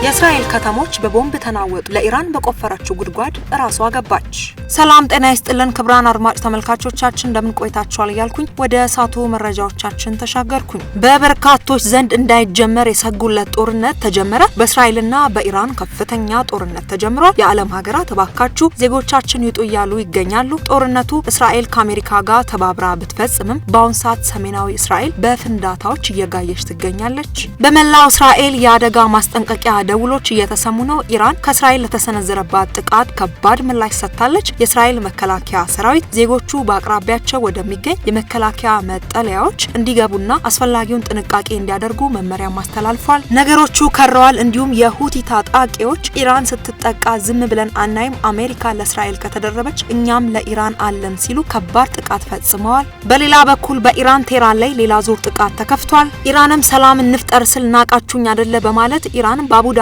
የእስራኤል ከተሞች በቦምብ ተናወጡ። ለኢራን በቆፈረችው ጉድጓድ ራሷ ገባች። ሰላም ጤና ይስጥልን ክብራን አድማጭ ተመልካቾቻችን እንደምን ቆይታችኋል እያልኩኝ ወደ እሳቱ መረጃዎቻችን ተሻገርኩኝ። በበርካቶች ዘንድ እንዳይጀመር የሰጉለት ጦርነት ተጀመረ። በእስራኤልና በኢራን ከፍተኛ ጦርነት ተጀምሯል። የዓለም ሀገራት እባካችሁ ዜጎቻችን ይውጡ እያሉ ይገኛሉ። ጦርነቱ እስራኤል ከአሜሪካ ጋር ተባብራ ብትፈጽምም በአሁን ሰዓት ሰሜናዊ እስራኤል በፍንዳታዎች እየጋየች ትገኛለች። በመላው እስራኤል የአደጋ ማስጠንቀቂያ ደውሎች እየተሰሙ ነው። ኢራን ከእስራኤል ለተሰነዘረባት ጥቃት ከባድ ምላሽ ሰጥታለች። የእስራኤል መከላከያ ሰራዊት ዜጎቹ በአቅራቢያቸው ወደሚገኝ የመከላከያ መጠለያዎች እንዲገቡና አስፈላጊውን ጥንቃቄ እንዲያደርጉ መመሪያ ማስተላልፏል። ነገሮቹ ከረዋል። እንዲሁም የሁቲ ታጣቂዎች ኢራን ስትጠቃ ዝም ብለን አናይም፣ አሜሪካ ለእስራኤል ከተደረበች እኛም ለኢራን አለን ሲሉ ከባድ ጥቃት ፈጽመዋል። በሌላ በኩል በኢራን ቴህራን ላይ ሌላ ዙር ጥቃት ተከፍቷል። ኢራንም ሰላም እንፍጠር ስል ናቃችሁኝ አይደለ በማለት ኢራን በአቡዳቢና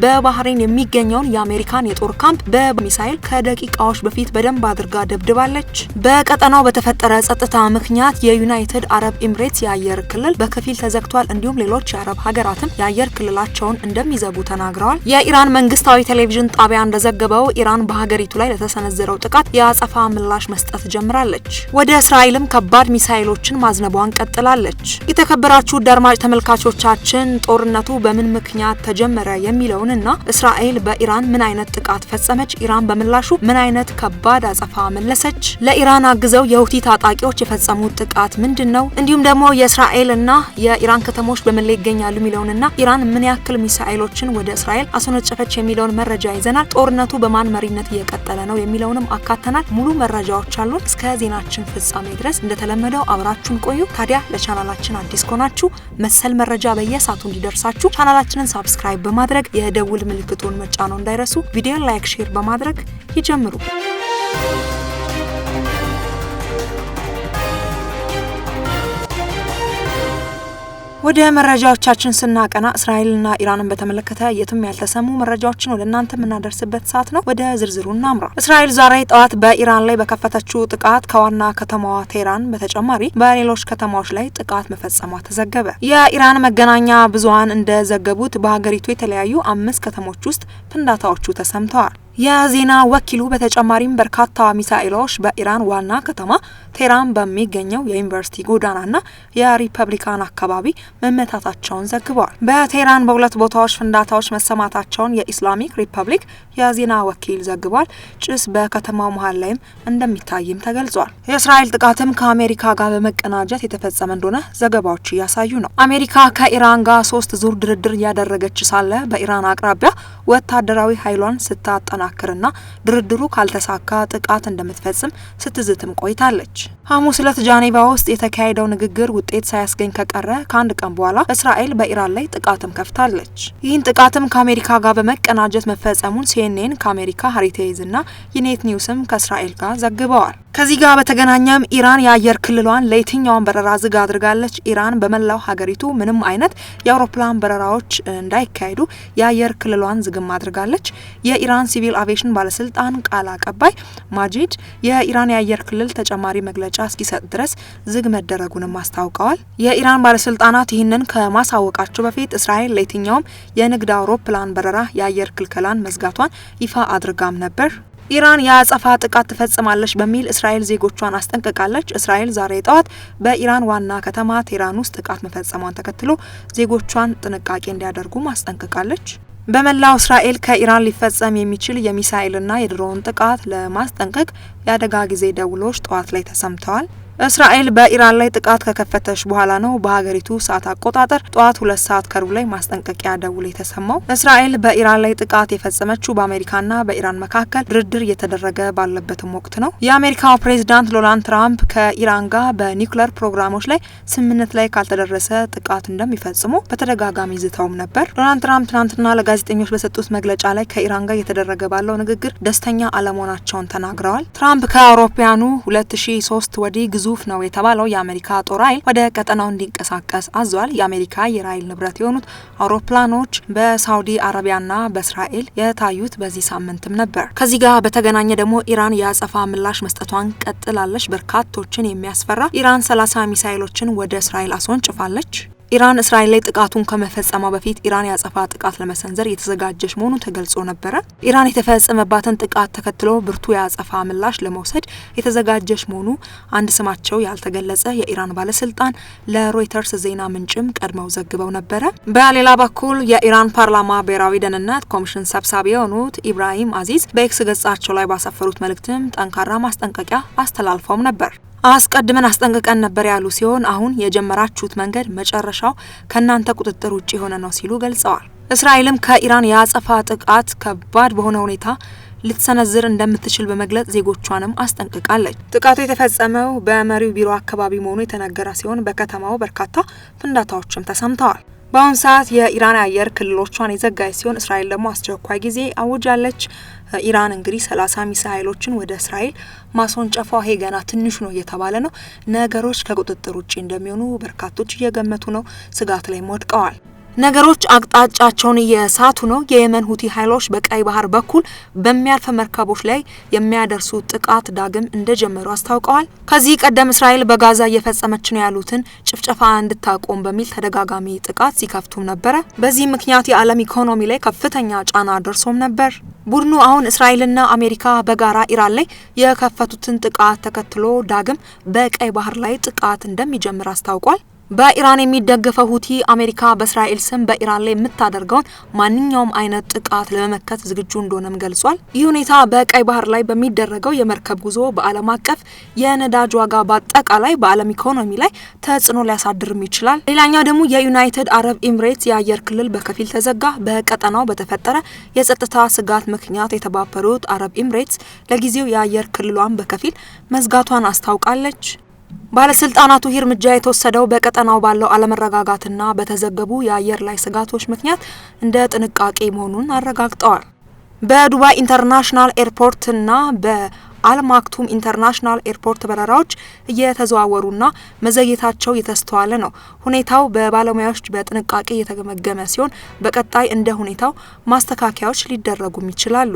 በባህሬን የሚገኘውን የአሜሪካን የጦር ካምፕ በሚሳኤል ከደቂቃዎች በፊት በደንብ አድርጋ ደብድባለች። በቀጠናው በተፈጠረ ጸጥታ ምክንያት የዩናይትድ አረብ ኤምሬትስ የአየር ክልል በከፊል ተዘግቷል። እንዲሁም ሌሎች የአረብ ሀገራትም የአየር ክልላቸውን እንደሚዘጉ ተናግረዋል። የኢራን መንግስታዊ ቴሌቪዥን ጣቢያ እንደዘገበው ኢራን በሀገሪቱ ላይ ለተሰነዘረው ጥቃት የአጸፋ ምላሽ መስጠት ጀምራለች። ወደ እስራኤልም ከባድ ሚሳኤሎችን ማዝነቧን ቀጥላለች። የተከበራችሁ አድማጭ ተመልካቾቻችን ጦርነቱ በምን ምክንያት ተጀመረ የሚለውንና እስራኤል በኢራን ምን አይነት ጥቃት ፈጸመች፣ ኢራን በምላሹ ምን አይነት ከባድ አጸፋ መለሰች፣ ለኢራን አግዘው የሁቲ ታጣቂዎች የፈጸሙት ጥቃት ምንድነው፣ እንዲሁም ደግሞ የእስራኤልና የኢራን ከተሞች በምን ላይ ይገኛሉ የሚለውንና ኢራን ምን ያክል ሚሳኤሎችን ወደ እስራኤል አስወነጨፈች የሚለውን መረጃ ይዘናል። ጦርነቱ በማን መሪነት እየቀጠለ ነው የሚለውንም አካተናል። ሙሉ መረጃዎች አሉን። እስከ ዜናችን ፍጻሜ ድረስ እንደተለመደው አብራችሁን ቆዩ። ታዲያ ለቻናላችን አዲስ ከሆናችሁ መሰል መረጃ በየሰዓቱ እንዲደርሳችሁ ቻናላችንን ሰብስክራይብ በማድረግ የደውል ምልክቱን መጫነው እንዳይረሱ። ቪዲዮ ላይክ፣ ሼር በማድረግ ይጀምሩ። ወደ መረጃዎቻችን ስናቀና እስራኤልና ኢራንን በተመለከተ የትም ያልተሰሙ መረጃዎችን ወደ እናንተ የምናደርስበት ሰዓት ነው። ወደ ዝርዝሩ እናምራ። እስራኤል ዛሬ ጠዋት በኢራን ላይ በከፈተችው ጥቃት ከዋና ከተማዋ ቴህራን በተጨማሪ በሌሎች ከተማዎች ላይ ጥቃት መፈጸሟ ተዘገበ። የኢራን መገናኛ ብዙሃን እንደዘገቡት በሀገሪቱ የተለያዩ 5 ከተሞች ውስጥ ፍንዳታዎቹ ተሰምተዋል። የዜና ወኪሉ በተጨማሪም በርካታ ሚሳኤሎች በኢራን ዋና ከተማ ቴህራን በሚገኘው የዩኒቨርሲቲ ጎዳናና የሪፐብሊካን አካባቢ መመታታቸውን ዘግበዋል። በቴህራን በሁለት ቦታዎች ፍንዳታዎች መሰማታቸውን የኢስላሚክ ሪፐብሊክ የዜና ወኪል ዘግቧል። ጭስ በከተማው መሀል ላይም እንደሚታይም ተገልጿል። የእስራኤል ጥቃትም ከአሜሪካ ጋር በመቀናጀት የተፈጸመ እንደሆነ ዘገባዎች እያሳዩ ነው። አሜሪካ ከኢራን ጋር 3 ዙር ድርድር እያደረገች ሳለ በኢራን አቅራቢያ ወታደራዊ ኃይሏን ስታጠናክርና ድርድሩ ካልተሳካ ጥቃት እንደምትፈጽም ስትዝትም ቆይታለች። ሐሙስ ዕለት ጃኔቫ ውስጥ የተካሄደው ንግግር ውጤት ሳያስገኝ ከቀረ ከአንድ ቀን በኋላ እስራኤል በኢራን ላይ ጥቃትም ከፍታለች። ይህን ጥቃትም ከአሜሪካ ጋር በመቀናጀት መፈጸሙን ሲኤንኤን ከአሜሪካ፣ ሀሪቴይዝና የኔት ኒውስም ከእስራኤል ጋር ዘግበዋል። ከዚህ ጋር በተገናኘም ኢራን የአየር ክልሏን ለየትኛውን በረራ ዝግ አድርጋለች። ኢራን በመላው ሀገሪቱ ምንም አይነት የአውሮፕላን በረራዎች እንዳይካሄዱ የአየር ክልሏን ዝግም አድርጋለች። የኢራን ሲቪል አቪዬሽን ባለስልጣን ቃል አቀባይ ማጂድ የኢራን የአየር ክልል ተጨማሪ መግለጫ እስኪሰጥ ድረስ ዝግ መደረጉንም አስታውቀዋል። የኢራን ባለስልጣናት ይህንን ከማሳወቃቸው በፊት እስራኤል ለየትኛውም የንግድ አውሮፕላን በረራ የአየር ክልከላን መዝጋቷን ይፋ አድርጋም ነበር። ኢራን የአጸፋ ጥቃት ትፈጽማለች በሚል እስራኤል ዜጎቿን አስጠንቅቃለች። እስራኤል ዛሬ ጠዋት በኢራን ዋና ከተማ ቴህራን ውስጥ ጥቃት መፈጸሟን ተከትሎ ዜጎቿን ጥንቃቄ እንዲያደርጉ አስጠንቅቃለች። በመላው እስራኤል ከኢራን ሊፈጸም የሚችል የሚሳኤልና የድሮን ጥቃት ለማስጠንቀቅ የአደጋ ጊዜ ደውሎች ጠዋት ላይ ተሰምተዋል። እስራኤል በኢራን ላይ ጥቃት ከከፈተች በኋላ ነው በሀገሪቱ ሰዓት አቆጣጠር ጠዋት 2 ሰዓት ከሩብ ላይ ማስጠንቀቂያ ደውል የተሰማው። እስራኤል በኢራን ላይ ጥቃት የፈጸመችው በአሜሪካና በኢራን መካከል ድርድር እየተደረገ ባለበትም ወቅት ነው። የአሜሪካው ፕሬዚዳንት ዶናልድ ትራምፕ ከኢራን ጋር በኒውክሌር ፕሮግራሞች ላይ ስምምነት ላይ ካልተደረሰ ጥቃት እንደሚፈጽሙ በተደጋጋሚ ዝተውም ነበር። ዶናልድ ትራምፕ ትናንትና ለጋዜጠኞች በሰጡት መግለጫ ላይ ከኢራን ጋር እየተደረገ ባለው ንግግር ደስተኛ አለመሆናቸውን ተናግረዋል። ትራምፕ ከአውሮፓውያኑ 2003 ወዲህ ግዙፍ ነው የተባለው የአሜሪካ ጦር ኃይል ወደ ቀጠናው እንዲንቀሳቀስ አዟል። የአሜሪካ የአየር ኃይል ንብረት የሆኑት አውሮፕላኖች በሳውዲ አረቢያና በእስራኤል የታዩት በዚህ ሳምንትም ነበር። ከዚህ ጋር በተገናኘ ደግሞ ኢራን የአጸፋ ምላሽ መስጠቷን ቀጥላለች። በርካቶችን የሚያስፈራ ኢራን 30 ሚሳኤሎችን ወደ እስራኤል አስወንጭፋለች። ኢራን እስራኤል ላይ ጥቃቱን ከመፈጸሟ በፊት ኢራን ያጸፋ ጥቃት ለመሰንዘር የተዘጋጀች መሆኑ ተገልጾ ነበር። ኢራን የተፈጸመባትን ጥቃት ተከትሎ ብርቱ ያጸፋ ምላሽ ለመውሰድ የተዘጋጀች መሆኑ አንድ ስማቸው ያልተገለጸ የኢራን ባለስልጣን ለሮይተርስ ዜና ምንጭም ቀድመው ዘግበው ነበር። በሌላ በኩል የኢራን ፓርላማ ብሔራዊ ደህንነት ኮሚሽን ሰብሳቢ የሆኑት ኢብራሂም አዚዝ በኤክስ ገጻቸው ላይ ባሰፈሩት መልእክትም ጠንካራ ማስጠንቀቂያ አስተላልፈው ነበር። አስቀድመን አስጠንቅቀን ነበር ያሉ ሲሆን አሁን የጀመራችሁት መንገድ መጨረሻው ከናንተ ቁጥጥር ውጪ የሆነ ነው ሲሉ ገልጸዋል። እስራኤልም ከኢራን ያጸፋ ጥቃት ከባድ በሆነ ሁኔታ ልትሰነዝር እንደምትችል በመግለጽ ዜጎቿንም አስጠንቅቃለች። ጥቃቱ የተፈጸመው በመሪው ቢሮ አካባቢ መሆኑ የተነገረ ሲሆን በከተማው በርካታ ፍንዳታዎችም ተሰምተዋል። በአሁኑ ሰዓት የኢራን አየር ክልሎቿን የዘጋች ሲሆን እስራኤል ደግሞ አስቸኳይ ጊዜ አውጃለች። ኢራን እንግዲህ 30 ሚሳኤሎችን ወደ እስራኤል ማስወንጨፏ ይሄ ገና ትንሹ ነው እየተባለ ነው። ነገሮች ከቁጥጥር ውጪ እንደሚሆኑ በርካቶች እየገመቱ ነው። ስጋት ላይ ወድቀዋል። ነገሮች አቅጣጫቸውን እየሳቱ ነው። የየመን ሁቲ ኃይሎች በቀይ ባህር በኩል በሚያልፍ መርከቦች ላይ የሚያደርሱ ጥቃት ዳግም እንደጀመሩ አስታውቀዋል። ከዚህ ቀደም እስራኤል በጋዛ እየፈጸመች ነው ያሉትን ጭፍጨፋ እንድታቆም በሚል ተደጋጋሚ ጥቃት ሲከፍቱም ነበረ። በዚህ ምክንያት የዓለም ኢኮኖሚ ላይ ከፍተኛ ጫና ደርሶም ነበር። ቡድኑ አሁን እስራኤልና አሜሪካ በጋራ ኢራን ላይ የከፈቱትን ጥቃት ተከትሎ ዳግም በቀይ ባህር ላይ ጥቃት እንደሚጀምር አስታውቋል። በኢራን የሚደገፈው ሁቲ አሜሪካ በእስራኤል ስም በኢራን ላይ የምታደርገውን ማንኛውም አይነት ጥቃት ለመመከት ዝግጁ እንደሆነም ገልጿል። ይህ ሁኔታ በቀይ ባህር ላይ በሚደረገው የመርከብ ጉዞ በዓለም አቀፍ የነዳጅ ዋጋ በአጠቃላይ በዓለም ኢኮኖሚ ላይ ተጽዕኖ ሊያሳድርም ይችላል። ሌላኛው ደግሞ የዩናይትድ አረብ ኤምሬትስ የአየር ክልል በከፊል ተዘጋ። በቀጠናው በተፈጠረ የጸጥታ ስጋት ምክንያት የተባበሩት አረብ ኤምሬትስ ለጊዜው የአየር ክልሏን በከፊል መዝጋቷን አስታውቃለች። ባለስልጣናቱ ይህ እርምጃ የተወሰደው በቀጠናው ባለው አለመረጋጋትና በተዘገቡ የአየር ላይ ስጋቶች ምክንያት እንደ ጥንቃቄ መሆኑን አረጋግጠዋል። በዱባይ ኢንተርናሽናል ኤርፖርትና በአልማክቱም ኢንተርናሽናል ኤርፖርት በረራዎች እየተዘዋወሩና መዘግየታቸው የተስተዋለ ነው። ሁኔታው በባለሙያዎች በጥንቃቄ የተገመገመ ሲሆን በቀጣይ እንደ ሁኔታው ማስተካከያዎች ሊደረጉም ይችላሉ።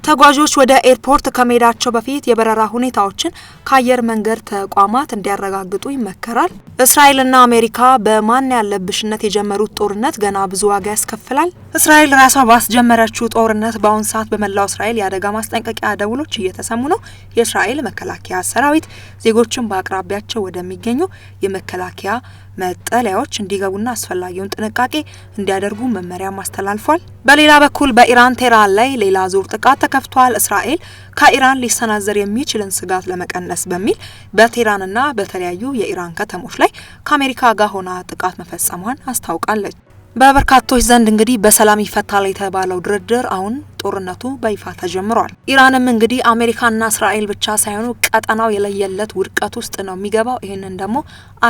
ተጓዦች ወደ ኤርፖርት ከመሄዳቸው በፊት የበረራ ሁኔታዎችን ከአየር መንገድ ተቋማት እንዲያረጋግጡ ይመከራል። እስራኤልና አሜሪካ በማን ያለብሽነት የጀመሩት ጦርነት ገና ብዙ ዋጋ ያስከፍላል። እስራኤል ራሷ ባስጀመረችው ጦርነት በአሁኑ ሰዓት በመላው እስራኤል የአደጋ ማስጠንቀቂያ ደውሎች እየተሰሙ ነው። የእስራኤል መከላከያ ሰራዊት ዜጎችን በአቅራቢያቸው ወደሚገኙ የመከላከያ መጠለያዎች እንዲገቡና አስፈላጊውን ጥንቃቄ እንዲያደርጉ መመሪያ ማስተላልፏል። በሌላ በኩል በኢራን ቴህራን ላይ ሌላ ዙር ጥቃት ተከፍቷል። እስራኤል ከኢራን ሊሰናዘር የሚችልን ስጋት ለመቀነስ በሚል በቴህራንና በተለያዩ የኢራን ከተሞች ላይ ከአሜሪካ ጋር ሆና ጥቃት መፈጸሟን አስታውቃለች። በበርካቶች ዘንድ እንግዲህ በሰላም ይፈታል የተባለው ድርድር አሁን ጦርነቱ በይፋ ተጀምሯል። ኢራንም እንግዲህ አሜሪካና እስራኤል ብቻ ሳይሆኑ ቀጠናው የለየለት ውድቀት ውስጥ ነው የሚገባው፣ ይህንን ደግሞ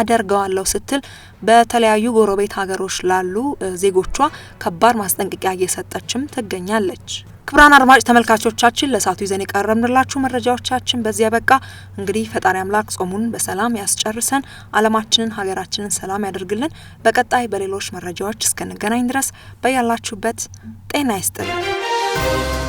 አደርገዋለሁ ስትል በተለያዩ ጎረቤት ሀገሮች ላሉ ዜጎቿ ከባድ ማስጠንቀቂያ እየሰጠችም ትገኛለች። ክቡራን አድማጭ ተመልካቾቻችን ለሳቱ ይዘን የቀረብንላችሁ መረጃዎቻችን በዚያ በቃ። እንግዲህ ፈጣሪ አምላክ ጾሙን በሰላም ያስጨርሰን፣ ዓለማችንን ሀገራችንን ሰላም ያደርግልን። በቀጣይ በሌሎች መረጃዎች እስከንገናኝ ድረስ በያላችሁበት ጤና ይስጥልን።